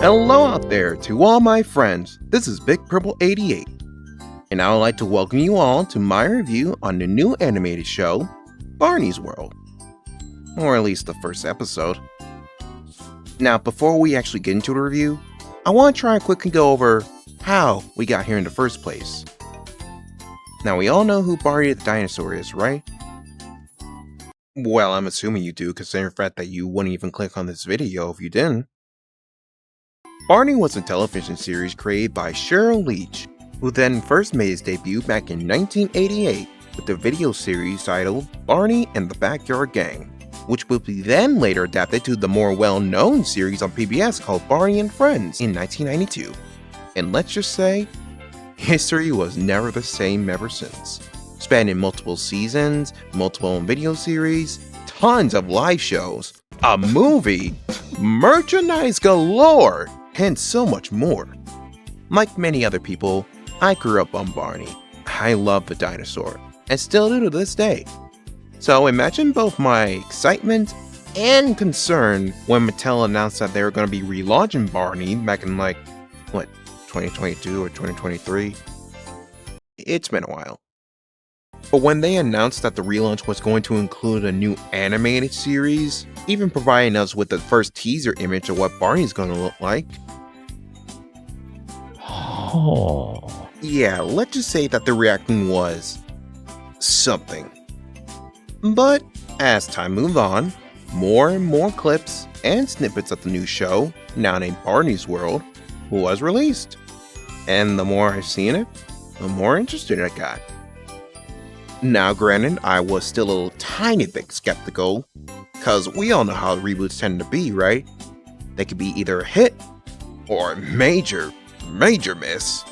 Hello out there to all my friends, this is Big Purple 88, and I would like to welcome you all to my review on the new animated show, Barney's World. Or at least the first episode. Now, before we actually get into the review, I want to try and quickly go over how we got here in the first place. Now, we all know who Barney the dinosaur is, right? Well, I'm assuming you do, considering the fact that you wouldn't even click on this video if you didn't. Barney was a television series created by Cheryl Leach, who then first made his debut back in 1988 with the video series titled Barney and the Backyard Gang, which would be then later adapted to the more well-known series on PBS called Barney and Friends in 1992. And let's just say, history was never the same ever since. Spanning multiple seasons, multiple video series, tons of live shows, a movie, merchandise galore, and so much more. Like many other people, I grew up on Barney. I love the dinosaur, and still do to this day. So imagine both my excitement and concern when Mattel announced that they were going to be relaunching Barney back in 2022 or 2023? It's been a while. But when they announced that the relaunch was going to include a new animated series, even providing us with the first teaser image of what Barney's going to look like, yeah, let's just say that the reaction was something. But as time moved on, more and more clips and snippets of the new show, now named Barney's World, was released. And the more I've seen it, the more interested I got. Now granted, I was still a little tiny bit skeptical, cause we all know how reboots tend to be, right? They could be either a hit, or a major miss,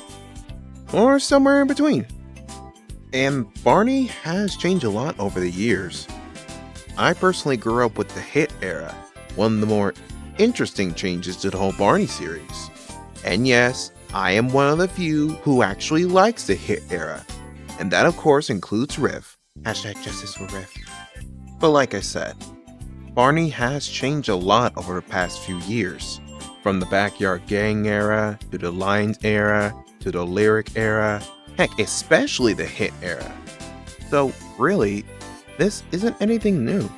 or somewhere in between. And Barney has changed a lot over the years. I personally grew up with the hit era, one of the more interesting changes to the whole Barney series. And yes, I am one of the few who actually likes the hit era. And that of course includes Riff. Hashtag justice for Riff. But like I said, Barney has changed a lot over the past few years. From the Backyard Gang era, to the Lines era, to the Lyric era, heck, especially the hit era. So really, this isn't anything new.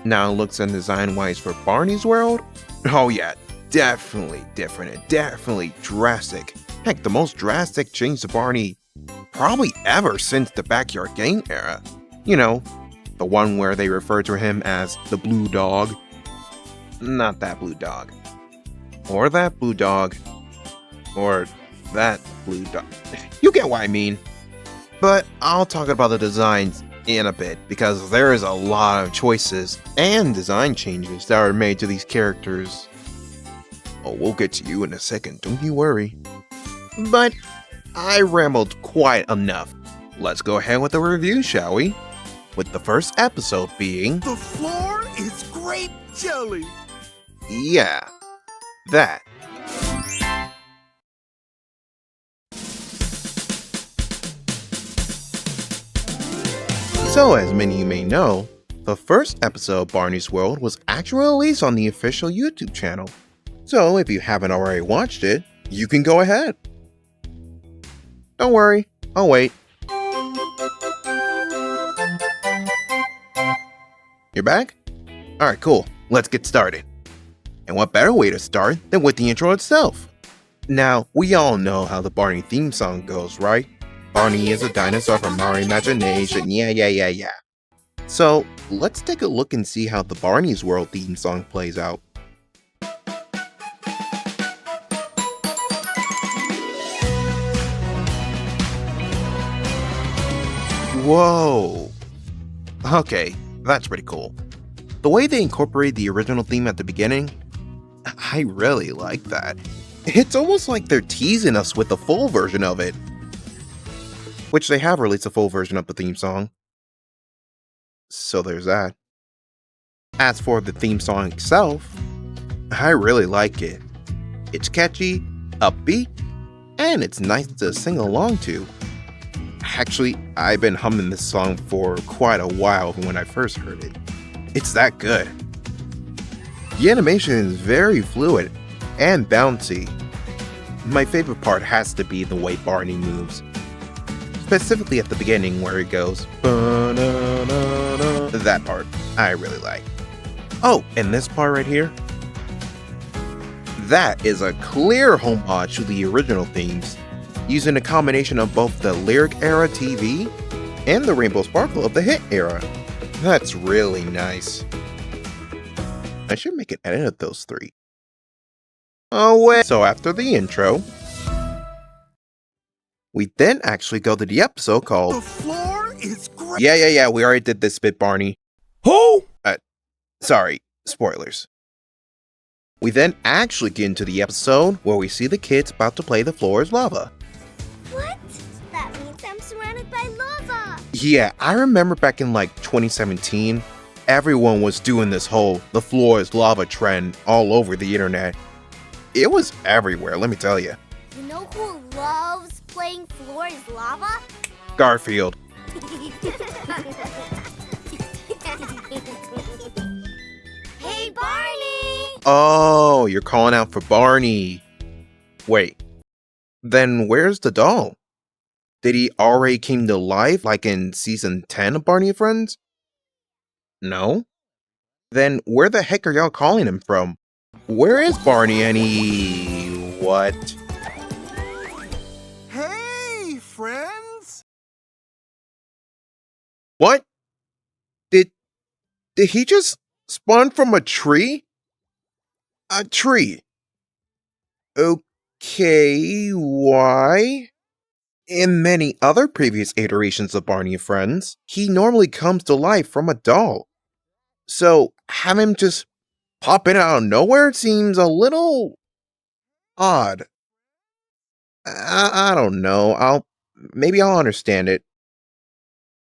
Now looks and design wise for Barney's World? Oh yeah, definitely different and definitely drastic. Heck, the most drastic change to Barney probably ever since the Backyard Gang era. You know, the one where they refer to him as the blue dog. Not that blue dog. Or that blue dog. Or that blue dog. You get what I mean. But I'll talk about the designs in a bit, because there is a lot of choices and design changes that are made to these characters. Oh, we'll get to you in a second, don't you worry. But I rambled quite enough. Let's go ahead with the review, shall we? With the first episode being... The floor is grape jelly! Yeah, that. So as many of you may know, the first episode of Barney's World was actually released on the official YouTube channel. So if you haven't already watched it, you can go ahead. Don't worry, I'll wait. You're back? Alright, cool. Let's get started. And what better way to start than with the intro itself? Now, we all know how the Barney theme song goes, right? Barney is a dinosaur from our imagination, yeah. So, let's take a look and see how the Barney's World theme song plays out. Whoa! Okay, that's pretty cool. The way they incorporate the original theme at the beginning, I really like that. It's almost like they're teasing us with the full version of it. Which they have released a full version of the theme song. So there's that. As for the theme song itself, I really like it. It's catchy, upbeat, and it's nice to sing along to. Actually, I've been humming this song for quite a while when I first heard it. It's that good. The animation is very fluid, and bouncy. My favorite part has to be the way Barney moves. Specifically at the beginning where it goes, "Ba-na-na-na." That part I really like. Oh, and this part right here? That is a clear homage to the original themes, using a combination of both the Lyric era TV and the Rainbow Sparkle of the hit era. That's really nice. I should make an edit of those three. Oh wait. So after the intro, we then actually go to the episode called The floor is great. Yeah, we already did this bit, Barney. Who? Sorry, spoilers. We then actually get into the episode where we see the kids about to play The Floor is Lava. What? That means I'm surrounded by lava. Yeah, I remember back in like 2017, everyone was doing this whole The Floor is Lava trend all over the internet. It was everywhere, let me tell you. You know who loves playing floor is lava? Garfield. Hey, Barney! Oh, you're calling out for Barney. Wait, then where's the doll? Did he already came to life like in season 10 of Barney and Friends? No? Then where the heck are y'all calling him from? Where is Barney what? Hey, friends. What? Did he just spawn from a tree? A tree. Okay, why? In many other previous iterations of Barney and Friends, he normally comes to life from a doll. So, have him just pop in out of nowhere seems a little odd. I don't know. Maybe I'll understand it.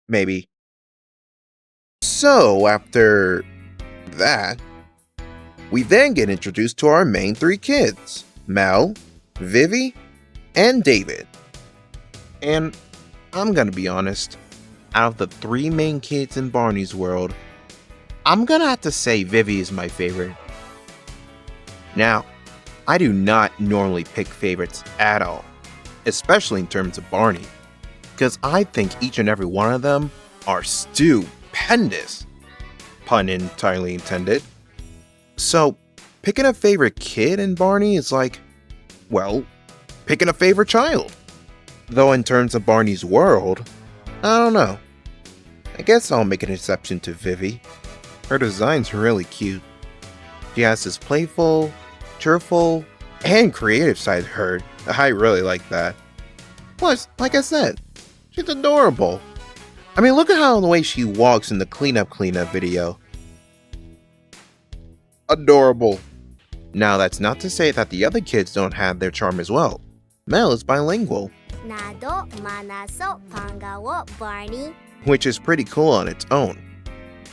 Maybe. So, after that, we then get introduced to our main three kids, Mel, Vivi, and David. And I'm gonna be honest, out of the three main kids in Barney's world, I'm gonna have to say Vivi is my favorite. Now, I do not normally pick favorites at all, especially in terms of Barney, because I think each and every one of them are stupendous. Pun entirely intended. So, picking a favorite kid in Barney is like, well, picking a favorite child. Though in terms of Barney's world, I don't know. I guess I'll make an exception to Vivi. Her design's really cute. She has this playful, cheerful, and creative side to her. I really like that. Plus, like I said, she's adorable. I mean, look at how the way she walks in the cleanup video. Adorable. Now, that's not to say that the other kids don't have their charm as well. Mel is bilingual, Nado, manaso, pangawo, Barney. which is pretty cool on its own.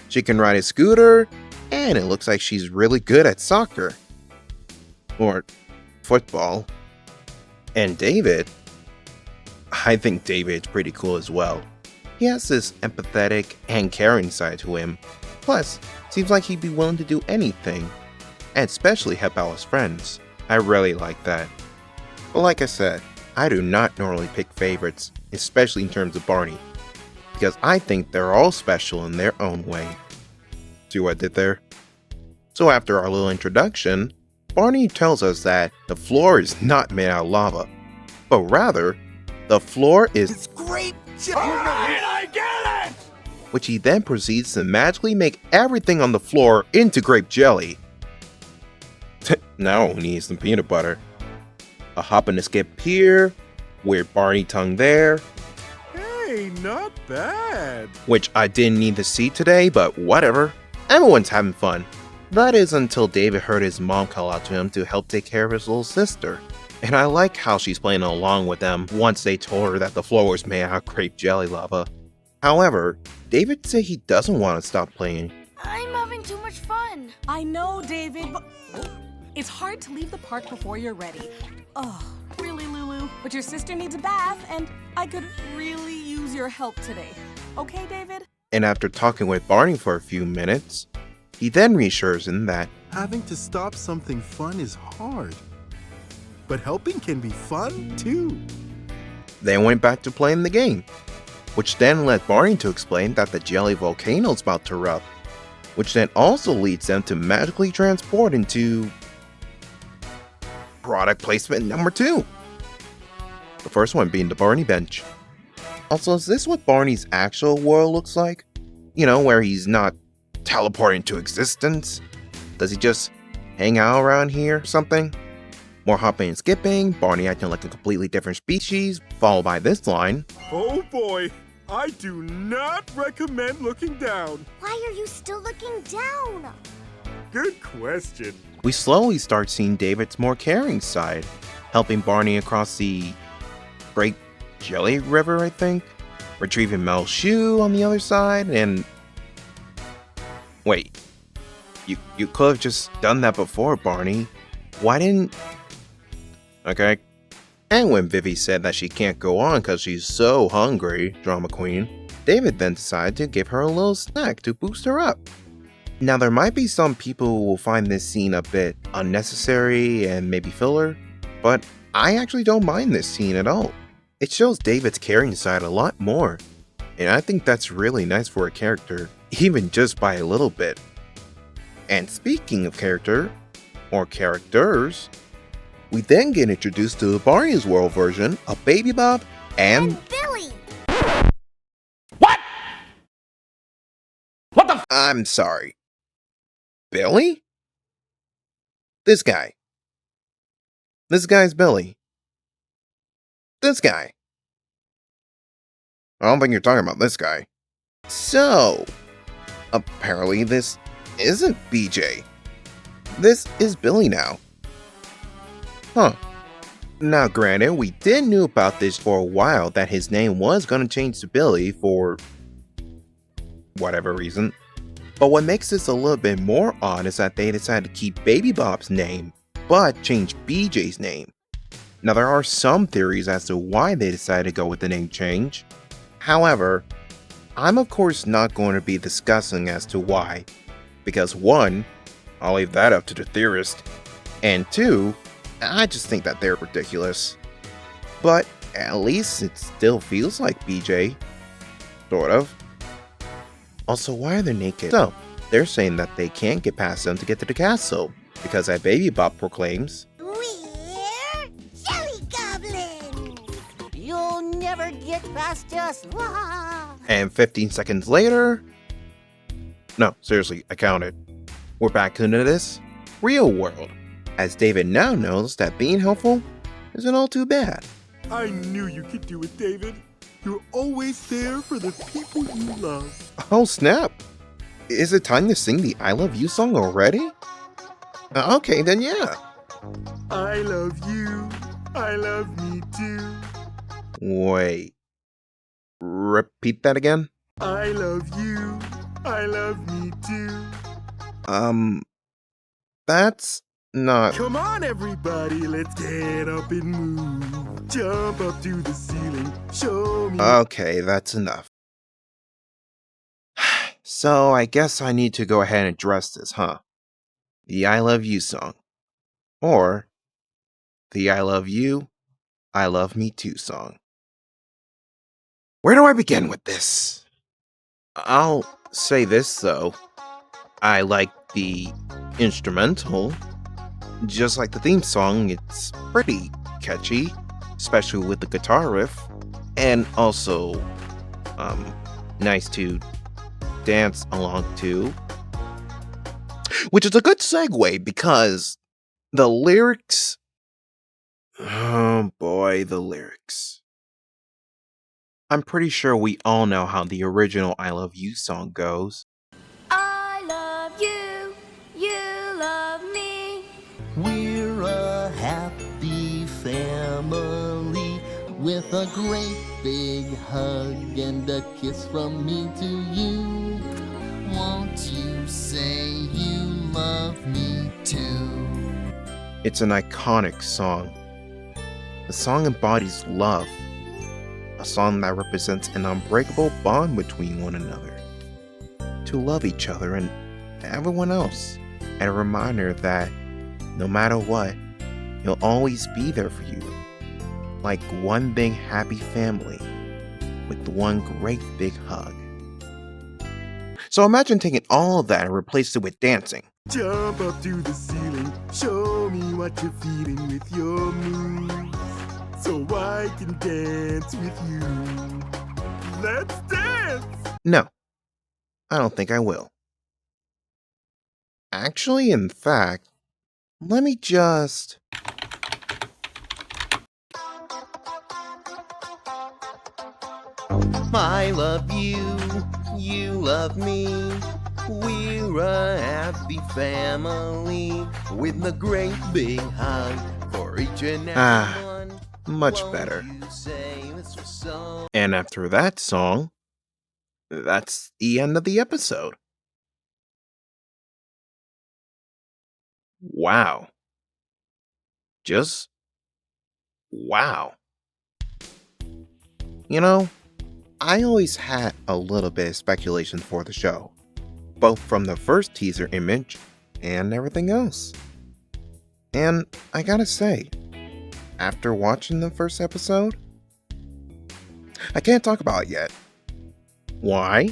She can ride a scooter, and it looks like she's really good at soccer. Or football. And David, I think David's pretty cool as well. He has this empathetic and caring side to him. Plus, seems like he'd be willing to do anything, and especially help out his friends. I really like that. But like I said, I do not normally pick favorites, especially in terms of Barney, because I think they're all special in their own way. See what I did there? So after our little introduction, Barney tells us that the floor is not made out of lava, but rather, the floor is It's grape jelly. Alright, I get it! which he then proceeds to magically make everything on the floor into grape jelly. Now we need some peanut butter. A hop and a skip here, weird Barney tongue there, Hey, not bad. which I didn't need to see today, but whatever. Everyone's having fun. That is until David heard his mom call out to him to help take care of his little sister. And I like how she's playing along with them once they told her that the floor was made out of grape jelly lava. However, David said he doesn't want to stop playing. I'm having too much fun. I know, David, but it's hard to leave the park before you're ready. Oh, really, Lulu? But your sister needs a bath, and I could really use your help today. Okay, David? And after talking with Barney for a few minutes, he then reassures him that Having to stop something fun is hard. But helping can be fun too. They went back to playing the game, which then led Barney to explain that the jelly volcano is about to erupt, which then also leads them to magically transport into product placement number 2. The first one being the Barney bench. Also, is this what Barney's actual world looks like? You know, where he's not teleporting into existence? Does he just hang out around here or something? More hopping and skipping, Barney acting like a completely different species, followed by this line. Oh boy, I do not recommend looking down. Why are you still looking down? Good question. We slowly start seeing David's more caring side, helping Barney across the Grape Jelly River, I think, retrieving Mel's shoe on the other side, and wait, you could have just done that before, Barney. Why didn't... Okay. And when Vivi said that she can't go on because she's so hungry, drama queen, David then decided to give her a little snack to boost her up. Now there might be some people who will find this scene a bit unnecessary and maybe filler, but I actually don't mind this scene at all. It shows David's caring side a lot more, and I think that's really nice for a character, even just by a little bit. And speaking of character, or characters, we then get introduced to Barney's World version of Baby Bop and Billy! I'm sorry. Billy? This guy. This guy's Billy. This guy. I don't think you're talking about this guy. So, apparently this isn't BJ. This is Billy now. Huh. Now granted, we did know about this for a while that his name was gonna change to Billy for whatever reason. But what makes this a little bit more odd is that they decided to keep Baby Bop's name, but change BJ's name. Now there are some theories as to why they decided to go with the name change. However, I'm of course not going to be discussing as to why, because 1, I'll leave that up to the theorist, and 2, I just think that they're ridiculous. But at least it still feels like BJ. Sort of. Also, why are they naked? So, they're saying that they can't get past them to get to the castle, because as Baby Bop proclaims, We're jelly goblins! You'll never get past us. Wah! and 15 seconds later... No, seriously, I counted. We're back into this real world, as David now knows that being helpful isn't all too bad. I knew you could do it, David. You're always there for the people you love. Oh snap! Is it time to sing the I Love You song already? Okay, then yeah. I love you. I love me too. Wait. Repeat that again? I love you. I love me too. That's not... Come on, everybody, let's get up and move. Jump up to the ceiling, show me. Okay, that's enough. So I guess I need to go ahead and address this, huh? The I Love You song. Or the I Love You, I Love Me Too song. Where do I begin with this? I'll say this though. I like the instrumental. Just like the theme song, it's pretty catchy, especially with the guitar riff, and also nice to dance along to. Which is a good segue because the lyrics, oh boy, the lyrics. I'm pretty sure we all know how the original I Love You song goes. I love you, you love me. We're a happy family with a great big hug and a kiss from me to you. Won't you say you love me too? It's an iconic song. The song embodies love. A song that represents an unbreakable bond between one another. To love each other and everyone else. and a reminder that no matter what, he'll always be there for you. Like one big happy family with one great big hug. So imagine taking all of that and replace it with dancing. Jump up to the ceiling, show me what you're feeling with your moves, so I can dance with you. Let's dance! No, I don't think I will. Actually, in fact, let me just... I love you, you love me. We're a happy family with a great big hug for each and every one. Much better. And after that song, that's the end of the episode. Wow. Just wow. You know, I always had a little bit of speculation for the show, both from the first teaser image and everything else. And I gotta say, after watching the first episode, I can't talk about it yet. Why?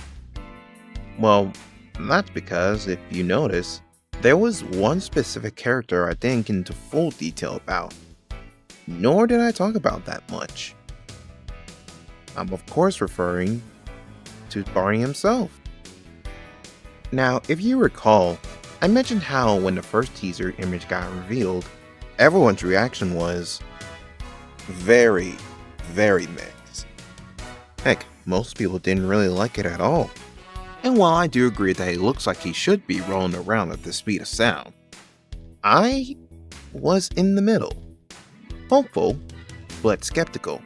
Well, that's because if you notice, there was one specific character I didn't get into full detail about, nor did I talk about that much. I'm of course referring to Barney himself. Now, if you recall, I mentioned how when the first teaser image got revealed, everyone's reaction was very, very mixed. Heck, most people didn't really like it at all. And while I do agree that it looks like he should be rolling around at the speed of sound, I was in the middle. Hopeful, but skeptical.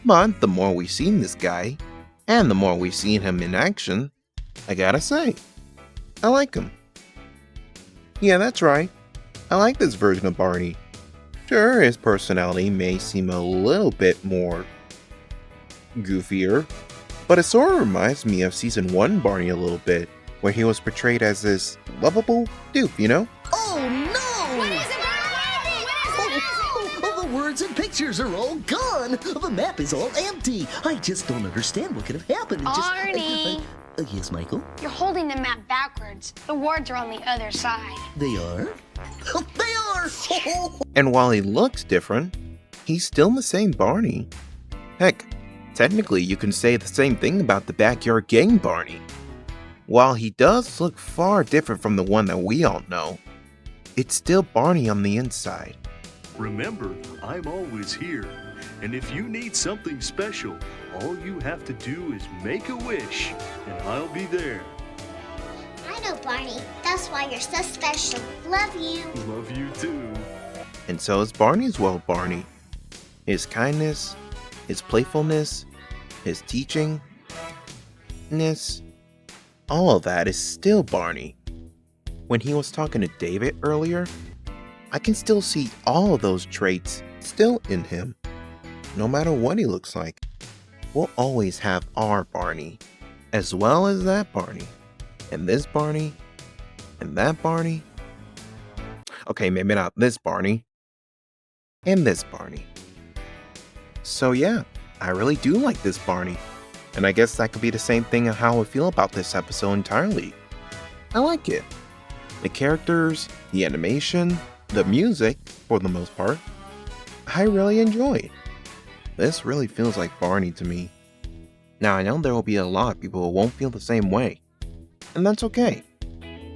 But the more we've seen this guy, and the more we've seen him in action, I gotta say, I like him. Yeah, that's right. I like this version of Barney. Sure, his personality may seem a little bit more goofier, but it sort of reminds me of Season 1 Barney a little bit, where he was portrayed as this lovable dupe, you know? Oh no! What is it, Oh, the words and pictures are all gone! The map is all empty! I just don't understand what could have happened. Barney! Yes, Michael? You're holding the map backwards. The words are on the other side. They are? They are! And while he looks different, he's still the same Barney. Heck, technically you can say the same thing about the Backyard Gang Barney. While he does look far different from the one that we all know, it's still Barney on the inside. Remember, I'm always here. And if you need something special, all you have to do is make a wish, and I'll be there. I know, Barney. That's why you're so special. Love you. Love you too. And so is Barney as well, Barney. His kindness, his playfulness, his teachingness, all of that is still Barney. When he was talking to David earlier, I can still see all of those traits still in him. No matter what he looks like, we'll always have our Barney, as well as that Barney, and this Barney, and that Barney. Okay, maybe not this Barney, and this Barney. So yeah, I really do like this Barney, and I guess that could be the same thing of how I feel about this episode entirely. I like it. The characters, the animation, the music, for the most part, I really enjoy it. This really feels like Barney to me. Now I know there will be a lot of people who won't feel the same way, and that's okay.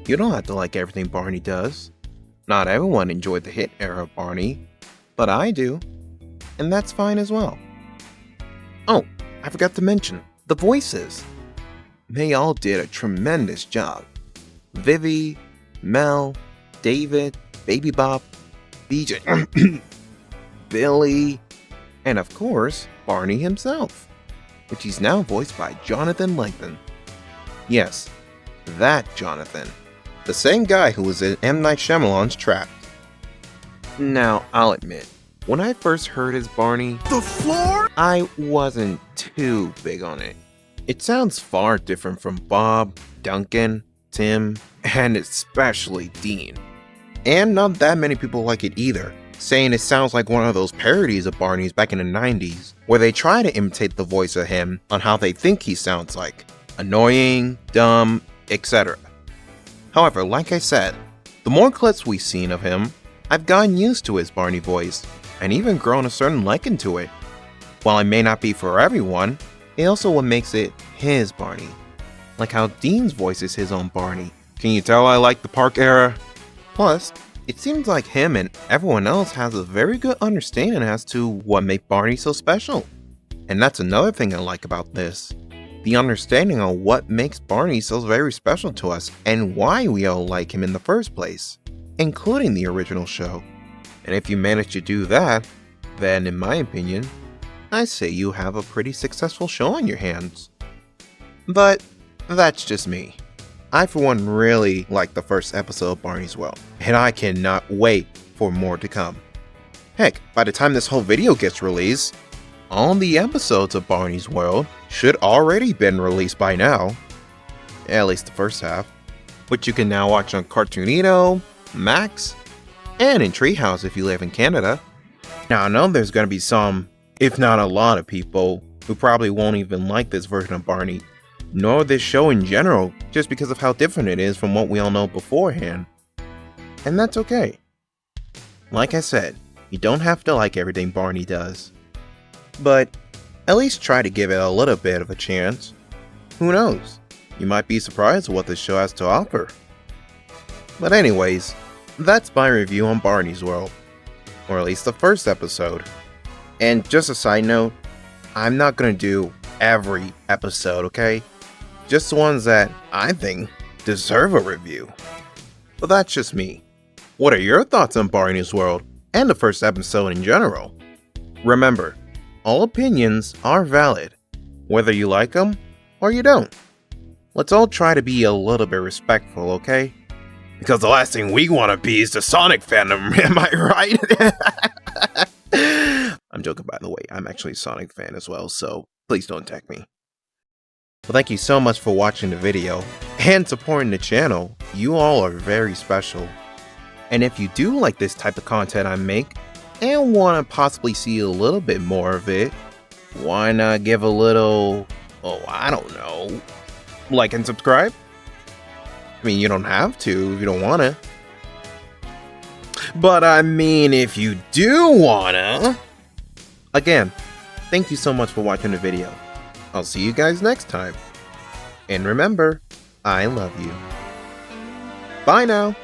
You don't have to like everything Barney does. Not everyone enjoyed the hit era of Barney, but I do, and that's fine as well. Oh, I forgot to mention, the voices. They all did a tremendous job. Vivi, Mel, David, Baby Bop, BJ, Billy, and of course, Barney himself, which he's now voiced by Jonathan Langton. Yes, that Jonathan. The same guy who was in M. Night Shyamalan's Trapped. Now, I'll admit, when I first heard his Barney, The floor? I wasn't too big on it. It sounds far different from Bob, Duncan, Tim, and especially Dean. And not that many people like it either, saying it sounds like one of those parodies of Barney's back in the 90s, where they try to imitate the voice of him on how they think he sounds like. Annoying, dumb, etc. However, like I said, the more clips we've seen of him, I've gotten used to his Barney voice, and even grown a certain liking to it. While it may not be for everyone, it also what makes it his Barney. Like how Dean's voice is his own Barney. Can you tell I like the park era? Plus, it seems like him and everyone else has a very good understanding as to what makes Barney so special. And that's another thing I like about this. The understanding of what makes Barney so very special to us and why we all like him in the first place, including the original show. And if you manage to do that, then in my opinion, I say you have a pretty successful show on your hands. But that's just me. I for one really like the first episode of Barney's World, and I cannot wait for more to come. Heck, by the time this whole video gets released, all the episodes of Barney's World should already been released by now, at least the first half, which you can now watch on Cartoonito, Max, and in Treehouse if you live in Canada. Now I know there's gonna be some, if not a lot of people, who probably won't even like this version of Barney, nor this show in general, just because of how different it is from what we all know beforehand. And that's okay. Like I said, you don't have to like everything Barney does. But at least try to give it a little bit of a chance. Who knows? You might be surprised at what this show has to offer. But anyways, that's my review on Barney's World. Or at least the first episode. And just a side note, I'm not gonna do every episode, okay? Just the ones that I think deserve a review. But that's just me. What are your thoughts on Barney's World and the first episode in general? Remember, all opinions are valid, whether you like them or you don't. Let's all try to be a little bit respectful, okay? Because the last thing we want to be is the Sonic fandom, am I right? I'm joking, by the way. I'm actually a Sonic fan as well, so please don't attack me. Well, thank you so much for watching the video and supporting the channel. You all are very special. And if you do like this type of content I make, and want to possibly see a little bit more of it, why not give a little, I don't know, like and subscribe? I mean, you don't have to if you don't want to. But I mean, if you do wanna. Again, thank you so much for watching the video. I'll see you guys next time. And remember, I love you. Bye now.